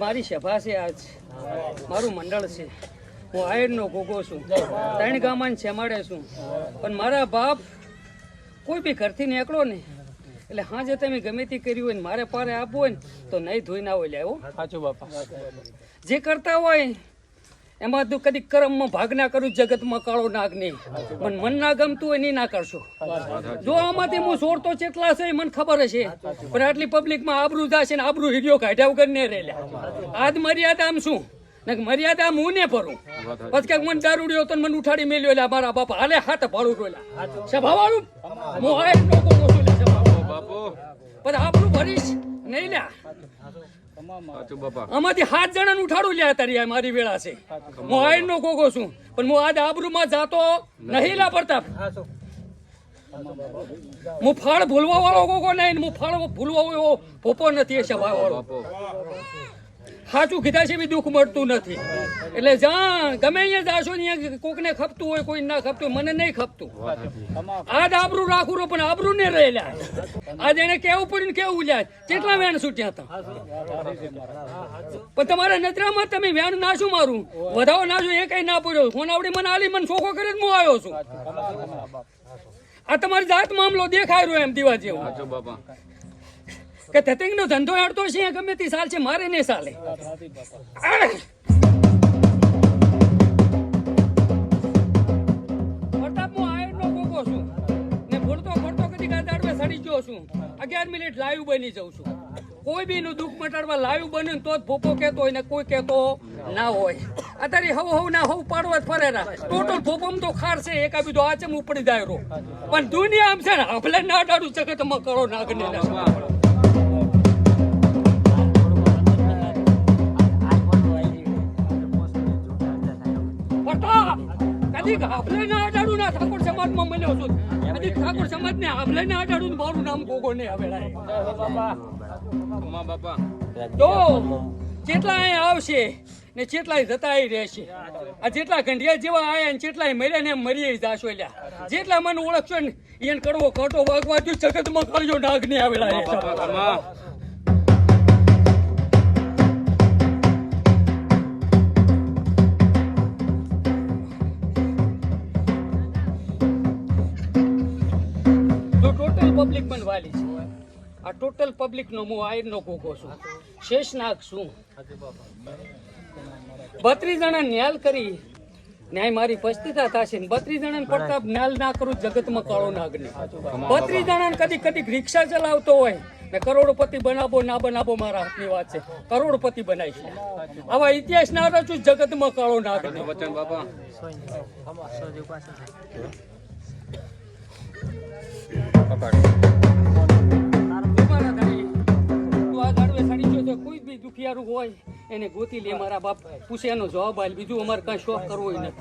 મારી સભા છે આજ, મારું મંડળ છે, હું આયરનો ગોગો છું, 3 ગામમાં છેમાડે છું. પણ મારા બાપ કોઈ બી ઘરથી નીકળો ને એટલે હાજે તમે ગમે તે કર્યું હોય ને મારે પારે આપવું હોય ને તો નહીં ધોઈ ના હોય લેવો. સાચું બાપા. જે કરતા હોય એમાં તું કદી કર્મમાં ભાગ ના કરું, જગતમાં કાળો નાગ નહીં. મને મન ના ગમતું હોય નહીં ના કરશો. જો આમાંથી હું સોરતો ચેટલા છે મને ખબર હશે, પણ આટલી પબ્લિકમાં આબરૂ જશે ને આબરૂ હીડિયો કાઢ્યા વગર ને રહેલા. આજ મર્યાદા આમ શું ને મર્યાદા આમ હું ને ફરું. પછી ક્યાંક મને દારૂડિયો તો મને ઉઠાડી મેલ્યો એટલે મારા બાપા હાલે હાથ ભાડું રોલા સભા વાળું હું હાય લોકો પણ આબરૂ ભરીશ નહીં લ્યા. આમાંથી 7 જણાને ઉઠાડું લ્યા તારી મારી વેળા છે. હું આયરનો ગોગો છું પણ હું આજ આબરૂમાં જાતો નહીં લા પ્રતાપ. હું ફાળ ભૂલવા વાળો ગોગો નહીં, હું ફાળ ભૂલવા એવો ભોપો નથી. સભા વાળો સાચું કીધા છે બી દુઃખ મળતું નથી. એટલે જ્યાં ગમે અહીંયા જાશો ને કોકને ખપતું હોય કોઈ ના ખપતું મને નહીં ખપતું. આજ આબરૂ રાખું પણ આબરૂ ને રહેલા. આજ એને કેવું પડ્યું કેવું લ્યા કેટલા વેણ છૂટ્યા હતા. પણ તમારા નજરામાં તમે વેણ નાશું મારું વધાવો નાશું એ કઈ ના પડ્યો. ફોન આવડી મને આલી મને શોખો કરી હું આવ્યો છું. આ તમારી જાત મામલો દેખાય રહ્યો એમ દીવા જેવો કે તતંગ નો ધંધો હેડતો છે ગમે તે સાલ છે મારે નહીં ચાલે. પ્રતાપ હું આયરનો ગોગો છું ને ભૂલતો ખોટતો કદી ગાદાડવે સડી ગયો છું. 11 મિનિટ લાઈવ બની જાઉં છું. કોઈ બી નું દુઃખ મટાડવા લાઈવ બન્યું તો જ ભોપો કહેતો હોય ને કોઈ કહેતો ના હોય. અત્યારે હવ ના હવ પાડવા જ ફરેરા ટોટલ ભોપમ તો ખાર છે એકા બીજો આચમ ઉપડી જાય રો. પણ દુનિયા આમ છે ને આપણે ના ડાડું શકે તો કરો નાગને આપણે ના અડાડું ના ઠાકોર સમાજમાં મળ્યો છું. કદી ઠાકોર સમાજ ને આપણે ના અડાડું મારું નામ ગોગો ને આવે તો જેટલા અહીંયા આવશે ને જેટલાય જતાય રહેશે. આ જેટલા ગંઢિયા જેવા આયા ને જેટલાય મર્યા ને મરી જાશો. લ્યા જેટલા મને ઓળખશો ને એને કડવો કાંટો વાગવા જો જગતમાં કરજો નાગ ને આવેલા. પબ્લિક પણ વાલી છે. આ ટોટલ પબ્લિક નો હું આયરનો ગોગો છું, શેષનાગ છું. 32 જણા ન્યાલ કરી ન્યાય મારી પસ્તીતા થશે ને 32 જણાને પડતા ન્યાલ ના કરું જગતમાં કાળો નાગ ને. 32 જણાને કદી કદી રિક્ષા ચલાવતો હોય ને કરોડપતિ બનાવો ના બનાવો મારા હાથની વાત છે. કરોડપતિ બનાવીશ. આવા ઇતિહાસ ના રચું જગતમાં કાળો નાગ ને. વચન બાપા કોઈ બી દુખિયારું હોય એને ગોતી લે મારા બાપ પૂછે એનો જવાબ આલ. બીજું અમારે કઈ શોખ કરવો હોય નથી.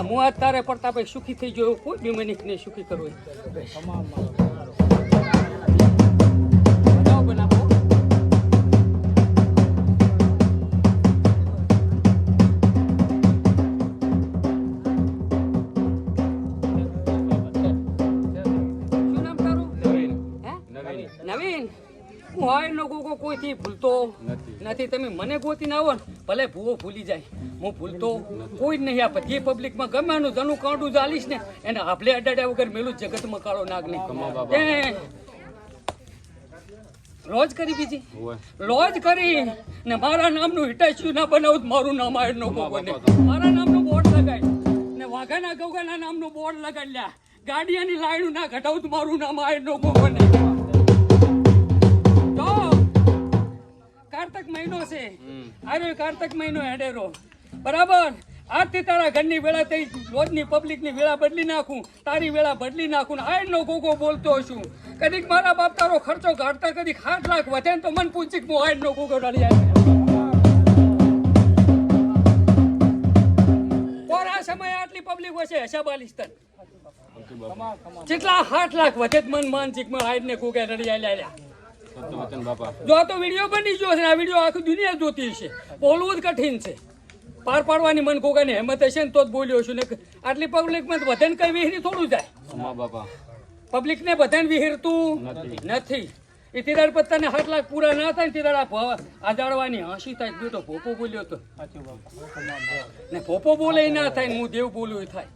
હું આજ તારે પડતા ભાઈ સુખી થઈ ગયો કોઈ બી મને ને સુખી કરવો બનાવો. નવીન હું આયરનો ગોગો કોઈથી ભૂલતો નથી. તમે મને ગોતીને આવો ને ભલે ભૂવો ભૂલી જાય હું ભૂલતો કોઈ જ નહીં. આ બધી પબ્લિકમાં ગમે એનું જનું કાંડું ચાલીશ ને એને આપણે અડાડ્યા વગર મેલું જગતમાં કાળો નાગ નહીં. રોજ કરી બીજી રોજ કરી ને મારા નામનું હિટાચ્યું ના બનાવું મારું નામ આયરનો ગોગો ને મારા નામનું બોર્ડ લગાય ને વાઘાના ગોગાના નામનું બોર્ડ લગાડી લ્યા. ગાડિયાની લાઈનું ના ઘટાવું મારું નામ આયરનો ગોગો ને. કાર્તક મહિનો છે આરો કાર્તક મહિનો હેડેરો બરાબર. આજથી તારા ઘરની વેળા થઈ રોજની પબ્લિકની વેળા બદલી નાખું, તારી વેળા બદલી નાખું. આયરનો ગોગો બોલતો છું. કદીક મારા બાપ તારો ખર્ચો કાઢતા કદીક 7 લાખ વધે ને તો મને પૂછી હું આયરનો ગોગો ડાળી આવ્યો. કોરા સમય આટલી પબ્લિક હશે હસાબાલિસ્તાન જેટલા 7 લાખ વધે મન માનસિક માં આયરને ગોગા ડાળી આવ્યા. જો તો વિડીયો બની ગયો છે આ વિડીયો આખી દુનિયા જોતી છે. બોલવું જ કઠિન છે. પાર પાડવાની મન ગોગાની હિંમત હશે ને તો જ બોલ્યો છું. ને આટલી પબ્લિકમાં બધાને કઈ વિહીરી થોડું જાય. પબ્લિકને બધાને વિહીરતું નથી. એ તિરાડ પર તને 7 લાખ પૂરા ના થાય ને તિરાડ આ જાળવાની હાંસી થાય બેટો ભોપો બોલ્યો તો ને ભોપો બોલે ના થાય ને હું દેવ બોલું એ થાય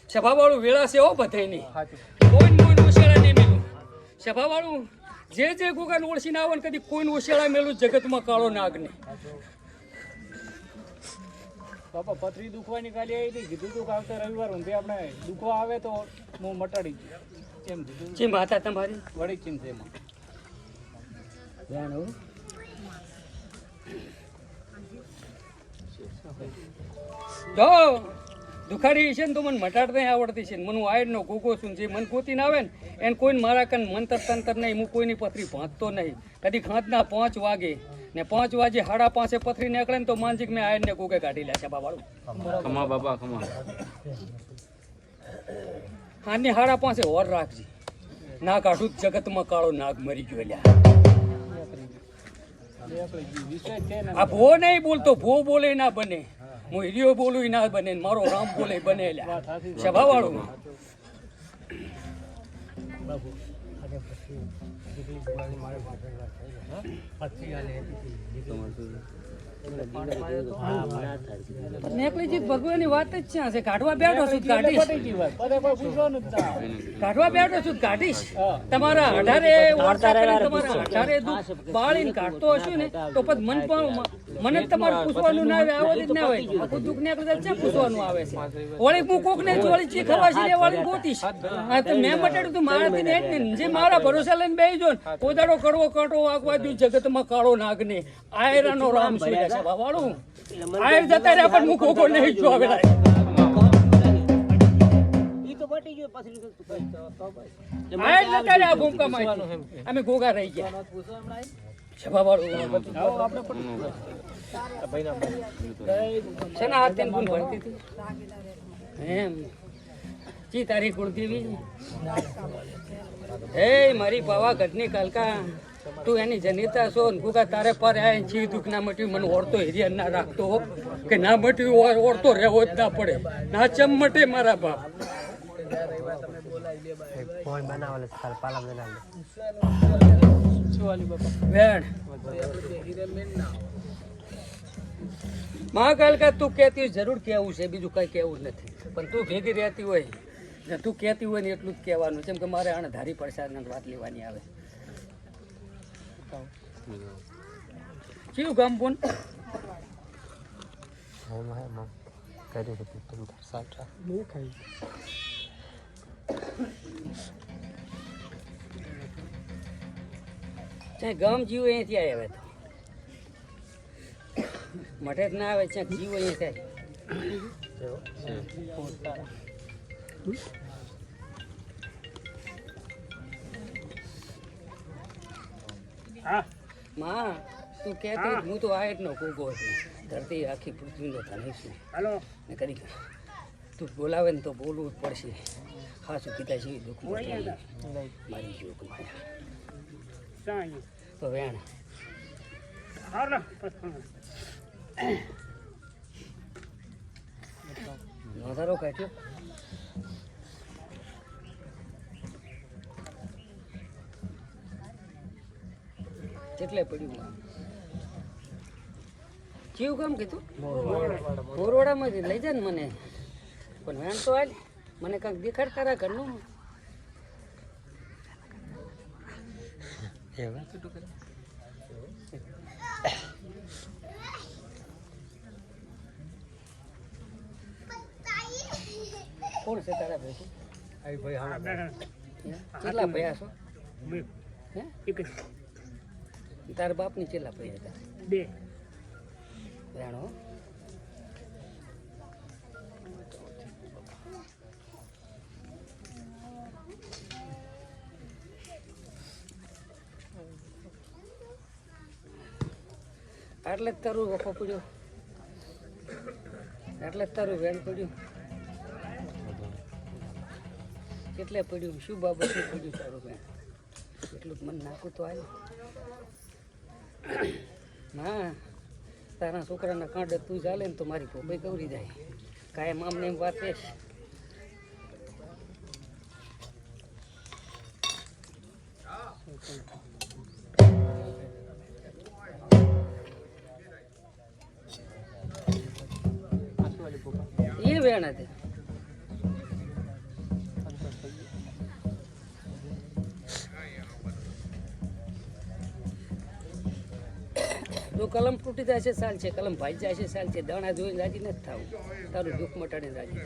સભાવાળું વેળા છે હો બધાય નહીં કોઈ ઓશિયાળા નહીં મેલું સભાવાળું જે ગુગાને ઓળખીને આવે ને કદી કોઈને ઓશિયાળા મેલું જગતમાં કાળો નાગ નહીં બાપા પથરી દુખવાની કાલે આવી હતી કીધું તું કે આવતા રવિવાર ઊંધે આપણે દુખવા આવે તો હું મટાડી કેમ કીધું ચીમ હતા તમારી વળી ચીમ છે એમાં જો દુખાડી છે ને તો મને મટાડતા આવડતી છે મને આયડનો ગોગો છું જે મન ગોતીને આવે ને એને કોઈને મારા કન મંતર તંતર નહીં હું કોઈની પથરી ભાંચતો નહીં કદી ખાંતના 5 વાગે ને 5 વાગે 5:30 પથરી નીકળે ને તો માનસિક મેં આયડને ગોગે કાઢી લે છે બાબાળું ખમા બાબા ખમા આને 5:30 હોર રાખજી ના કાઢું જગતમાં કાળો નાગ મરી ગયો લ્યા આ ભો નહીં બોલતો ભો બોલે ના બને હું હિરિયો બોલું ના બને મારો રામ બોલે બને લ્યા સભાવાળું નેકલીજી ભગવાનની વાત જ છે કાઢવા બેઠો છું કાઢીશ કાઢવા બેઠો છું કાઢીશ તમારા 18 બાળીને કાઢતો હશું ને તો પછી મન પણ મને તમારે પૂછવાનું ના આવે આવો જ ના હોય આખું દુઃખ નીકળે છે પૂછવાનું આવે છે વળી હું કોક ને વળી ચી ખવા છે વાળી ગોતીશ હા તો મેં મટાડ્યું તું મારાથી ને જે મારા ભરોસા લઈને બેસી જો ને કોદાડો કડવો કાંટો વાગવા દઉં જગતમાં કાળો નાગને આયરાનો રામ છે વાળું આયર જતા રહ્યા પણ હું કોકો નહીં જો આવે આયર જતા રહ્યા ભૂમકામાં અમે ગોગા રહી ગયા સભાવાળું શેના હાથ તેને ગુણ ભરતી હતી એમ ચી તારી કુળદેવી હે મારી પાવાગઢની કાલકા તું એની જનિતા છો ને ગુગા તારે પર આય ચી દુઃખ ના મટ્યું મને ઓળતો હિરિયા ના રાખતો હો કે ના મટ્યું ઓળતો રહેવો જ ના પડે ના ચમ મટે મારા બાપ બેન મહાકાલકા તું કહેતી હોય જરૂર કહેવું છે બીજું કઈ કહેવું નથી પણ તું ભેગી રહેતી હોય ને તું કહેતી હોય ને એટલું જ કહેવાનું જેમ કે મારે આને ધારી પ્રસાદ વાત લેવાની આવે કયું ગામ બોન ગામ જીવો અહીંથી આવે તો મઠે જ ના આવે ત્યાં જીવો અહીં થાય માં તું કહેતી હું તો આ એટલો કૂકો છું ધરતી આખી પૃથ્વીનો ધણી છું ને કરી તું બોલાવે ને તો બોલવું જ પડશે ખાસું કીધા છે દુઃખ મારી જોક માયા તો વેણ નોંધારો કાઢ્યો કેટલે પડ્યું કેવું કામ કીધું બોરવાડામાંથી લઈ જાય ને મને પણ વેણ તો હાલ મને કાંઈક દેખાડ તારા ઘરનું કોણ છે તારા ભાઈ કેટલા ભયા છો તારા બાપની કેટલા ભયા હતા 2 જાણો એટલે જ તારું વખો પડ્યો એટલે જ તારું વેણ પડ્યું કેટલે પડ્યું શું બાબત શું પડ્યું તારું વેણ એટલું મન નાખું તો આવ્યું હા તારા છોકરાના કાંડે તું ચાલે ને તો મારી પોપઈ ગૌરી જાય કાયમ આમને એમ વાત છે એ વેણ હતી જો કલમ તૂટી જાય છે સાલ છે, કલમ ભાઈ જાય છે સાલ છે, દાણા જોઈને રાજી નથી થવું, તારું દુઃખ મટાડીને રાજી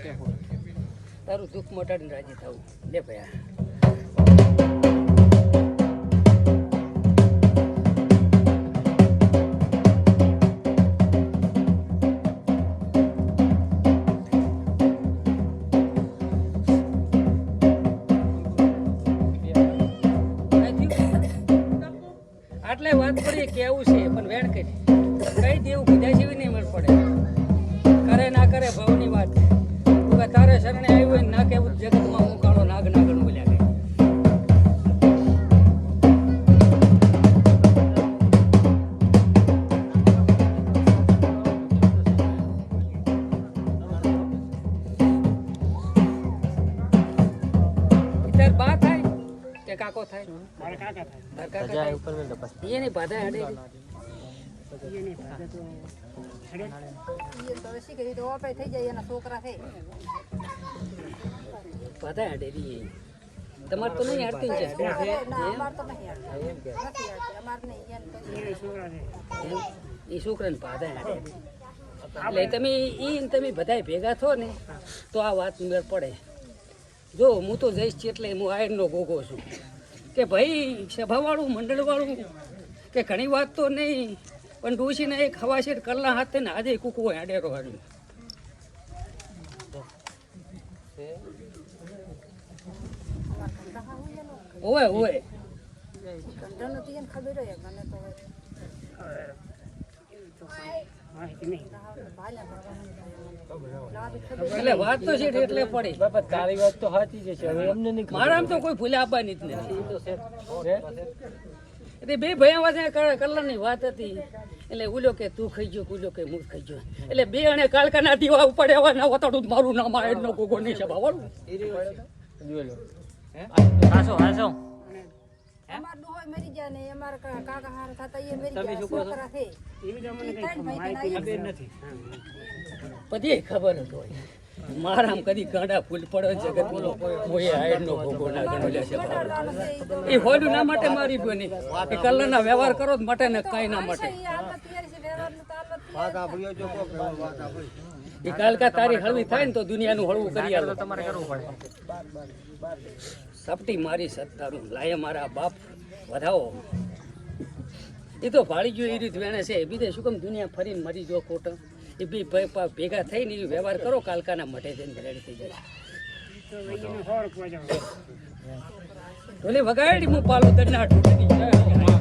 થવું, તારું દુઃખ મટાડીને રાજી થવું. લે ભયા આટલે વાત પડી કેવું છે પણ વેણ કરી કઈ દેવું કીધા જેવી નહીં મળ પડે. કરે ના કરે ભાવની વાત તું તારે શરણે આવ્યું હોય ના કેવું જગતમાં હું કાળો નાગ નાગણ બોલ્યા કરે. તાર બા થાય કે કાકો થાય? મારા કાકા થાય. તાર કાકા થાય એની બાધા હડે બાધા હડે રી તમારે તો નહીં હારતી છે એ છોકરાને બાધા હડે એટલે તમે બધા ભેગા થો ને તો આ વાત મેળ પડે. જો હું તો જઈશ છે એટલે હું આયરનો ગોગો છું કે ભાઈ સભાવાળું મંડળવાળું કે ઘણી વાત તો નહીં પણ ડોશીને એક હવાશેર કલ્લા હાથે ને આજે કૂકવો હાડેરો હાડ્યું. ઓય ઓય એટલે વાત તો છે એટલે પડી. બાપા તારી વાત તો સાચી જ છે. હવે એમને નહીં મારામાં તો કોઈ ભૂલે આપવાની જ નથી. એટલે બે ભયા વચ્ચે કલરની વાત હતી એટલે ઉલ્યો કે તું ખાઈ ગયો, ઉલ્યો કે હું ખાઈ ગયો, એટલે બે અને કાલકાના દીવા ઉપડે એવા ના વતાડું મારું નામ આ એનો ગોગો નહીં છે બાવળું. હાસો હાસો અમાર ડોહોય મરી ગયા ને અમાર કાકા હાર થતા એ મરી ગયા છોકરા છે એવી જ અમને કઈ માહિતી ખબર નથી. બધી ખબર જ હોય મારામ કદી ગાંડા ફૂલ પડે જગતનો કોઈ આયરનો ભોગો ના ગણો લે છે એ હોડું ના માટે મારી બની એ કલરના વ્યવહાર કરો જ માટે ને કાંઈ ના માટે. એ કાલકા તારી હળવી થાય ને તો દુનિયાનું હળવું કરી આલો. તમારે કરવું પડે. સપટી મારી સત્તારું લાય મારા બાપ વધાવો એ તો ભાળી ગયો એ રીત વેણે છે. બીજે શું કેમ દુનિયા ફરીને મરી જો ખોટો એ બી ભેગા થઈને એ વ્યવહાર કરો કાલકાના મઠે જઈને રેડી થઈ જાય. ઓલી વગાડી હું પાલું દરના તૂટી જાય.